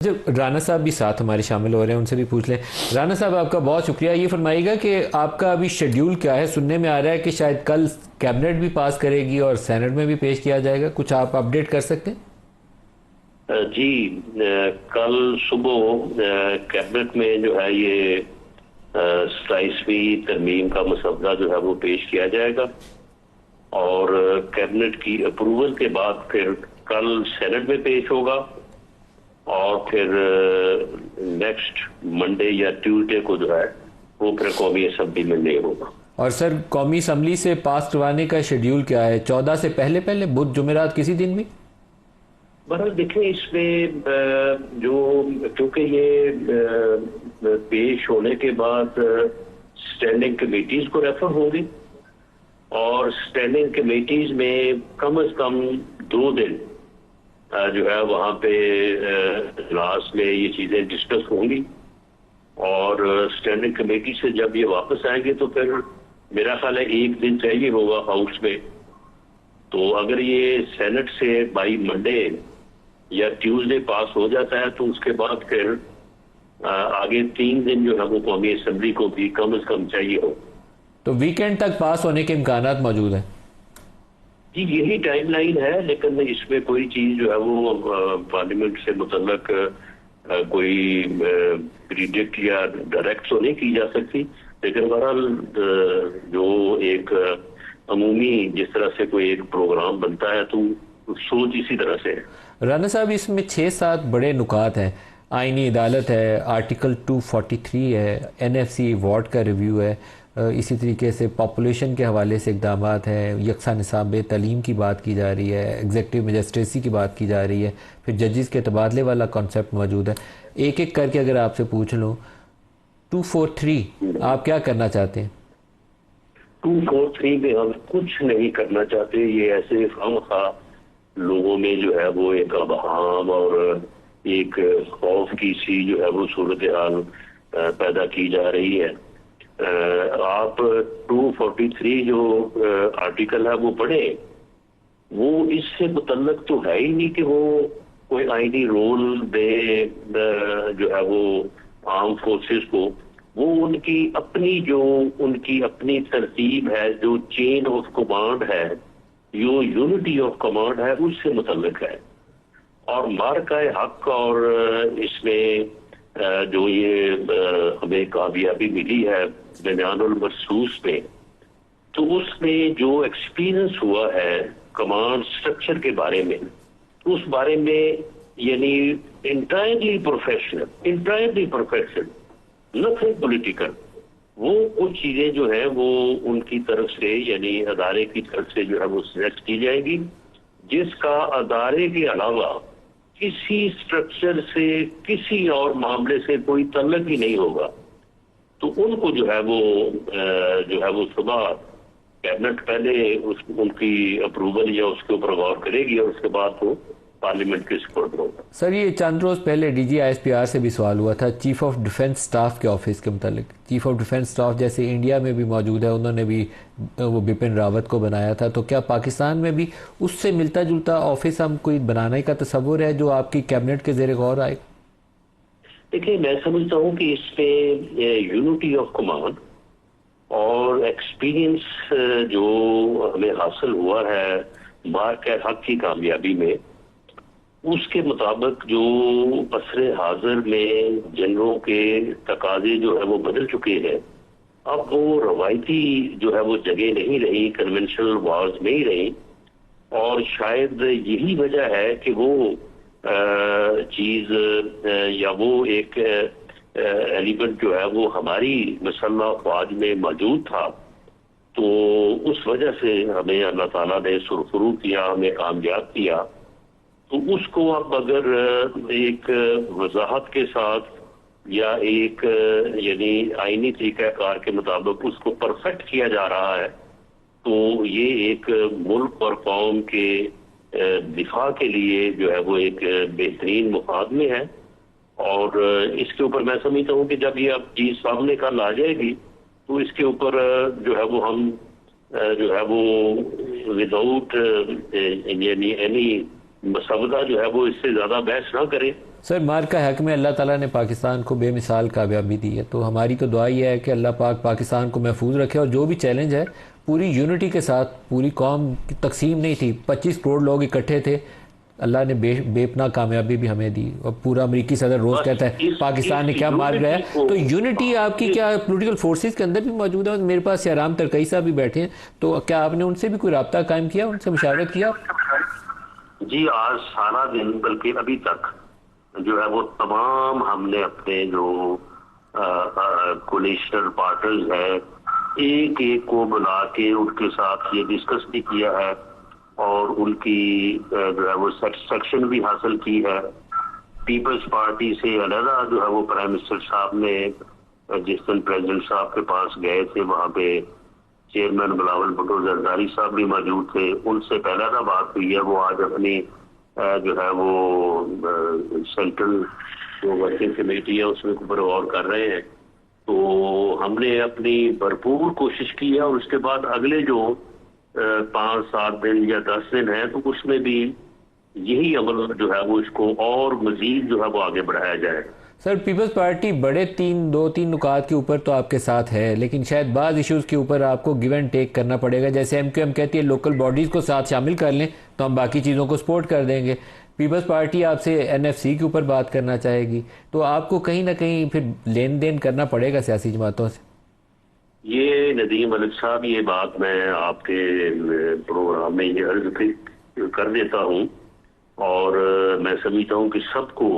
जब राना साहब भी साथ हमारे शामिल हो रहे हैं, उनसे भी पूछ लें। राना साहब, आपका बहुत शुक्रिया। ये फरमाइएगा कि आपका अभी शेड्यूल क्या है? सुनने में आ रहा है कि शायद कल कैबिनेट भी पास करेगी और सेनेट में भी पेश किया जाएगा। कुछ आप अपडेट कर सकते हैं? जी, कल सुबह कैबिनेट में जो है ये 27वीं तरमीम का मसौदा जो है वो पेश किया जाएगा और कैबिनेट की अप्रूवल के बाद फिर कल सेनेट में पेश होगा और फिर नेक्स्ट मंडे या ट्यूसडे को जो है वो फिर कौमी असम्बली में नहीं होगा। और सर, कौमी असम्बली से पास करवाने का शेड्यूल क्या है? 14 से पहले पहले बुध जुमेरात किसी दिन भी? बहरहाल देखें, इसमें जो क्योंकि ये पेश होने के बाद स्टैंडिंग कमेटीज को रेफर होगी और स्टैंडिंग कमेटीज में कम से कम 2 दिन जो है वहां पे इजलास में ये चीजें डिस्कस होंगी और स्टैंडिंग कमेटी से जब ये वापस आएंगे तो फिर मेरा ख्याल है 1 दिन चाहिए होगा हाउस में। तो अगर ये सेनेट से बाई मंडे या ट्यूसडे पास हो जाता है तो उसके बाद फिर आगे 3 दिन जो है वो कौमी असम्बली को भी कम से कम चाहिए हो। तो वीकेंड तक पास होने के इम्कानात मौजूद हैं? जी, यही टाइमलाइन है, लेकिन इसमें कोई चीज जो है वो पार्लियामेंट से मुतल्लक कोई प्रिडिक्ट या डायरेक्ट तो नहीं की जा सकती, लेकिन बहरहाल जो एक अमूमी जिस तरह से कोई एक प्रोग्राम बनता है तो सोच इसी तरह से है। राना साहब, इसमें 6-7 बड़े नुकात हैं। आईनी अदालत है, आर्टिकल 243 है, NFC वार्ड का रिव्यू है, इसी तरीके से पॉपुलेशन के हवाले से इकदाम हैं, यकसा निसाब तालीम की बात की जा रही है, एग्जेक्टिव मजिस्ट्रेसी की बात की जा रही है, फिर जजेस के तबादले वाला कॉन्सेप्ट मौजूद है। एक एक करके अगर आपसे पूछ लूँ, 243 आप क्या करना चाहते हैं? 243 में हम कुछ नहीं करना चाहते। ये ऐसे खामखा लोगों में जो है वो एक अबहाम और एक खौफ की सी जो है वो सूरत हाल पैदा की जा रही है। आप 243 जो आर्टिकल है वो पढ़े, वो इससे मुतल्लक तो है ही नहीं कि वो कोई आईनी रोल दे जो है वो आर्म फोर्सेस को। वो उनकी अपनी तरतीब है, जो चेन ऑफ कमांड है, जो यूनिटी ऑफ कमांड है, उससे मुतल्लक है। और मार्का हक और इसमें जो ये हमें कामयाबी मिली है बयानुल मरसूस में, तो उसमें जो एक्सपीरियंस हुआ है कमांड स्ट्रक्चर के बारे में, उस बारे में यानी इंटायरली प्रोफेशनल, नथिंग पॉलिटिकल, वो कुछ चीजें जो है वो उनकी तरफ से यानी अदारे की तरफ से जो है वो सिलेक्ट की जाएगी, जिसका अदारे के अलावा किसी स्ट्रक्चर से किसी और मामले से कोई तल्लक ही नहीं होगा। तो उनको जो है वो सुबह कैबिनेट पहले उनकी अप्रूवल या उसके ऊपर गौर करेगी और उसके बाद वो पार्लियामेंट के सपोर्ट होगा। सर, ये चंद रोज़ पहले DG-ISPR से भी सवाल हुआ था चीफ ऑफ डिफेंस स्टाफ के ऑफिस के मुतालिक। चीफ ऑफ डिफेंस स्टाफ जैसे इंडिया में भी मौजूद है, उन्होंने भी वो बिपिन रावत को बनाया था, तो क्या पाकिस्तान में भी उससे मिलता जुलता ऑफिस हम कोई बनाने का तस्वुर है जो आपकी कैबिनेट के ज़ेरे गौर आए? देखिए, मैं समझता हूँ कि इसमें यूनिटी ऑफ कमांड और एक्सपीरियंस जो हमें हासिल हुआ है मार्का हक की कामयाबी में, उसके मुताबिक जो असरे हाजिर में जनरों के तकाजे जो है वो बदल चुके हैं। अब वो रवायती जो है वो जगह नहीं रही, कन्वेंशनल वार्स नहीं रही, और शायद यही वजह है कि वो चीज या वो एक एलिमेंट जो है वो हमारी मसल्ला ख्वाज में मौजूद था। तो उस वजह से हमें अल्लाह ताला ने सुरखरू किया, हमें कामयाब किया। तो उसको अब अगर एक वजाहत के साथ या एक यानी आईनी तरीक़ाकार के मुताबिक उसको परफेक्ट किया जा रहा है, तो ये एक मुल्क और कौम के दिफा के लिए जो है वो एक बेहतरीन मुकादमे है। और इसके ऊपर मैं समझता हूँ कि जब ये अब चीज सामने कल आ जाएगी तो इसके ऊपर जो है वो हम जो है वो विदाउट यानी एनी मसवदा जो है वो इससे ज्यादा बहस ना करें। सर मार का हक में अल्लाह ताला ने पाकिस्तान को बेमिसाल कामयाबी दी है, तो हमारी तो दुआ ये है कि अल्लाह पाक पाकिस्तान को महफूज रखे और जो भी चैलेंज है पूरी यूनिटी के साथ, पूरी कौम की तकसीम नहीं थी, 25 करोड़ लोग इकट्ठे थे, अल्लाह ने बेपना कामयाबी भी हमें दी। और पूरा अमरीकी सदर रोज़ कहता है पाकिस्तान ने क्या मार गया है। तो यूनिटी आपकी क्या पॉलिटिकल फोर्सेस के अंदर भी मौजूद है? मेरे पास याराम तरकई साहब भी बैठे हैं, तो क्या आपने उनसे भी कोई रब्ता कायम किया, उनसे मुशावरत किया? जी, आज सारा दिन बल्कि अभी तक जो है वो तमाम हमने अपने जो कोलिशनल पार्टनर्स है एक एक को बुला के उनके साथ ये डिस्कस भी किया है और उनकी जो है वो सेटिस्फेक्शन भी हासिल की है। पीपल्स पार्टी से अलहदा जो है वो प्राइम मिनिस्टर साहब ने जिस दिन प्रेसिडेंट साहब के पास गए थे वहाँ पे चेयरमैन बिलावल भुट्टो जरदारी साहब भी मौजूद थे, उनसे पहला बात हुई है। वो आज अपनी जो है वो सेंट्रल जो वर्किंग कमेटी है उसमें ऊपर गौर कर रहे हैं। तो हमने अपनी भरपूर कोशिश की है और उसके बाद अगले जो 5-7 दिन या 10 दिन है तो उसमें भी यही अमल जो है वो इसको और मजीद जो है वो आगे बढ़ाया जाए। सर पीपल्स पार्टी बड़े 2-3 नुकात के ऊपर तो आपके साथ है, लेकिन शायद बाज़ इश्यूज़ के ऊपर आपको गिव एंड टेक करना पड़ेगा। जैसे एमक्यूएम कहती है लोकल बॉडीज़ को साथ शामिल कर लें तो हम बाकी चीज़ों को सपोर्ट कर देंगे। पीपल्स पार्टी आपसे एनएफसी के ऊपर बात करना चाहेगी, तो आपको कहीं ना कहीं फिर लेन देन करना पड़ेगा सियासी जमातों से। ये नदीम मलिक साहब, ये बात मैं आपके प्रोग्राम में ये अर्ज कर देता हूँ और मैं समझता हूँ कि सबको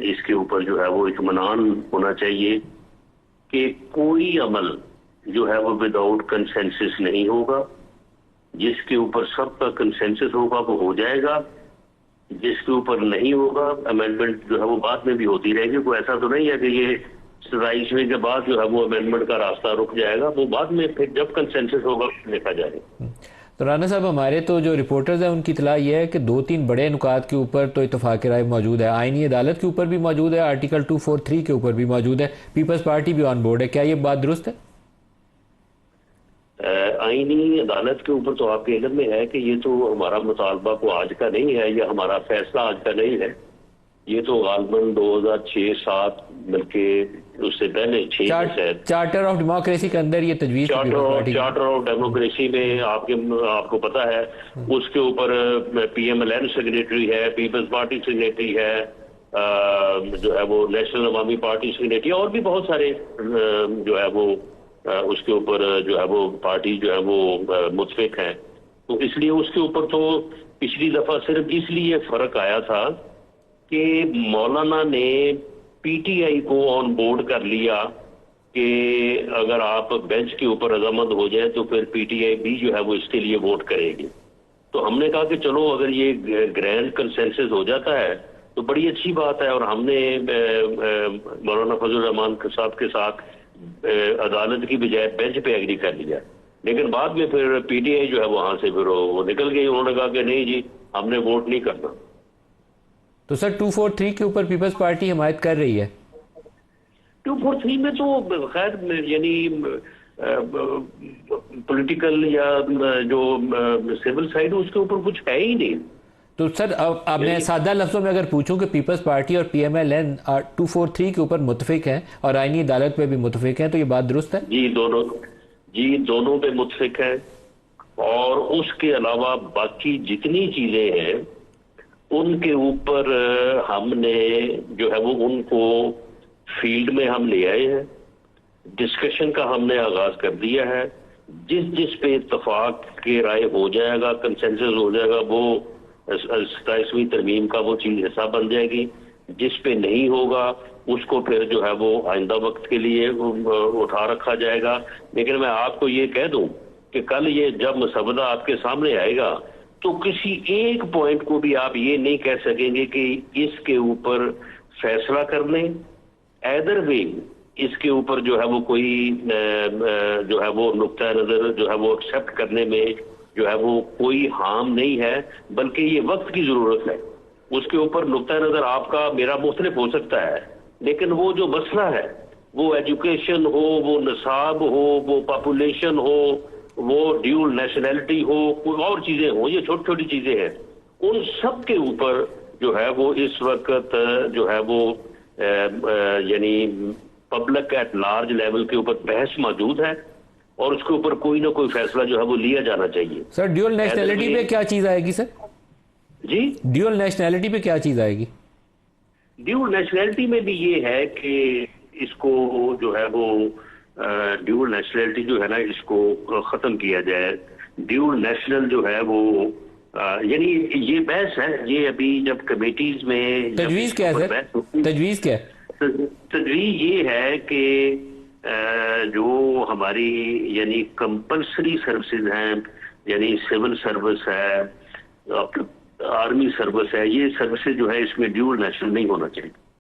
इसके ऊपर जो है वो इत्मीनान होना चाहिए कि कोई अमल जो है वो विदाउट कंसेंसस नहीं होगा। जिसके ऊपर सबका कंसेंसस होगा वो हो जाएगा, जिसके ऊपर नहीं होगा अमेंडमेंट जो है वो बाद में भी होती रहेगी। कोई ऐसा तो नहीं है कि ये 27वें के बाद जो है वो अमेंडमेंट का रास्ता रुक जाएगा, वो बाद में फिर जब कंसेंसस होगा देखा जाएगा। तो राना साहब, हमारे तो जो रिपोर्टर्स हैं उनकी इतला ये है कि 2-3 बड़े नुकात के ऊपर तो इत्तफाक राय मौजूद है, आईनी अदालत के ऊपर भी मौजूद है, आर्टिकल 243 के ऊपर भी मौजूद है, पीपल्स पार्टी भी ऑन बोर्ड है। क्या ये बात दुरुस्त है? आईनी अदालत के ऊपर तो आपके इल्म में है कि ये तो हमारा मुतालबा को आज का नहीं है, या हमारा फैसला आज का नहीं है। ये तो गालबन 2006-7 बल्कि उससे पहले 6 चार्टर ऑफ डेमोक्रेसी के अंदर ये तजवीज, चार्टर ऑफ डेमोक्रेसी में आपको पता है उसके ऊपर पीएमएलएन सेक्रेटरी है, पीपल्स पार्टी सेक्रेटरी है, जो है वो नेशनल अवामी पार्टी सेक्रेटरी और भी बहुत सारे जो है वो उसके ऊपर जो है वो पार्टी जो है वो मुतफिक हैं। तो इसलिए उसके ऊपर तो पिछली दफा सिर्फ इसलिए फर्क आया था कि मौलाना ने पीटीआई को ऑन बोर्ड कर लिया कि अगर आप बेंच के ऊपर रजामंद हो जाए तो फिर पीटीआई भी जो है वो इसके लिए वोट करेगी। तो हमने कहा कि चलो अगर ये ग्रैंड कंसेंसस हो जाता है तो बड़ी अच्छी बात है, और हमने मौलाना फजल रहमान साहब के साथ अदालत की बजाय बेंच पे एग्री कर लिया। लेकिन बाद में फिर पीटीआई जो है वहां से फिर वो निकल गई, उन्होंने कहा कि नहीं जी हमने वोट नहीं करना। तो सर 243 के ऊपर पीपल्स पार्टी हिमायत कर रही है। 243 में तो खैर यानी पॉलिटिकल या जो सिविल साइड उसके ऊपर कुछ है ही नहीं। तो सर अब मैं सादा लफ्जों में अगर पूछूं कि पीपल्स पार्टी और पीएमएलएन 243 के ऊपर मुतफिक हैं और आईनी अदालत पे भी मुतफिक हैं, तो ये बात दुरुस्त है? जी दोनों पे मुतफिक हैं, और उसके अलावा बाकी जितनी चीजें हैं उनके ऊपर हमने जो है वो उनको फील्ड में हम ले आए हैं, डिस्कशन का हमने आगाज कर दिया है। जिस पे इत्तफाक की राय हो जाएगा, कंसेंसस हो जाएगा, वो 27वीं तरमीम का वो चीज हिस्सा बन जाएगी। जिस पे नहीं होगा उसको फिर जो है वो आइंदा वक्त के लिए उठा रखा जाएगा। लेकिन मैं आपको ये कह दूं कि कल ये जब मसवदा आपके सामने आएगा तो किसी एक पॉइंट को भी आप ये नहीं कह सकेंगे कि इसके ऊपर फैसला कर लें। ऐदर वे इसके ऊपर जो है वो कोई जो है वो नुक्ता नजर जो है वो एक्सेप्ट करने में जो है वो कोई हार्म नहीं है, बल्कि ये वक्त की जरूरत है। उसके ऊपर नुक्ता नजर आपका मेरा मुख्तलिफ हो सकता है, लेकिन वो जो मसला है वो एजुकेशन हो, वो निसाब हो, वो पॉपुलेशन हो, वो ड्यूल नेशनैलिटी हो, कोई और चीजें हो, ये छोटी छोटी चीजें हैं, उन सब के ऊपर जो है वो इस वक्त जो है वो यानी पब्लिक एट लार्ज लेवल के ऊपर बहस मौजूद है और उसके ऊपर कोई ना कोई फैसला जो है वो लिया जाना चाहिए। सर ड्यूअल नेशनैलिटी पे क्या चीज आएगी सर? जी, ड्यूअल नेशनैलिटी पे क्या चीज आएगी? ड्यूअल नेशनैलिटी में भी ये है कि इसको जो है वो ड्यूअल नेशनैलिटी जो है ना इसको खत्म किया जाए। ड्यूअल नेशनल जो है वो यानी ये बहस है, ये अभी जब कमेटीज में तजवीज क्या है सर? तजवीज क्या है? तजवीज ये है कि जो हमारी यानी कंपल्सरी सर्विसेज हैं, यानी सिविल सर्विस है, आर्मी सर्विस है, ये सर्विसेज जो है इसमें ड्यूअल नेशनल नहीं होना चाहिए।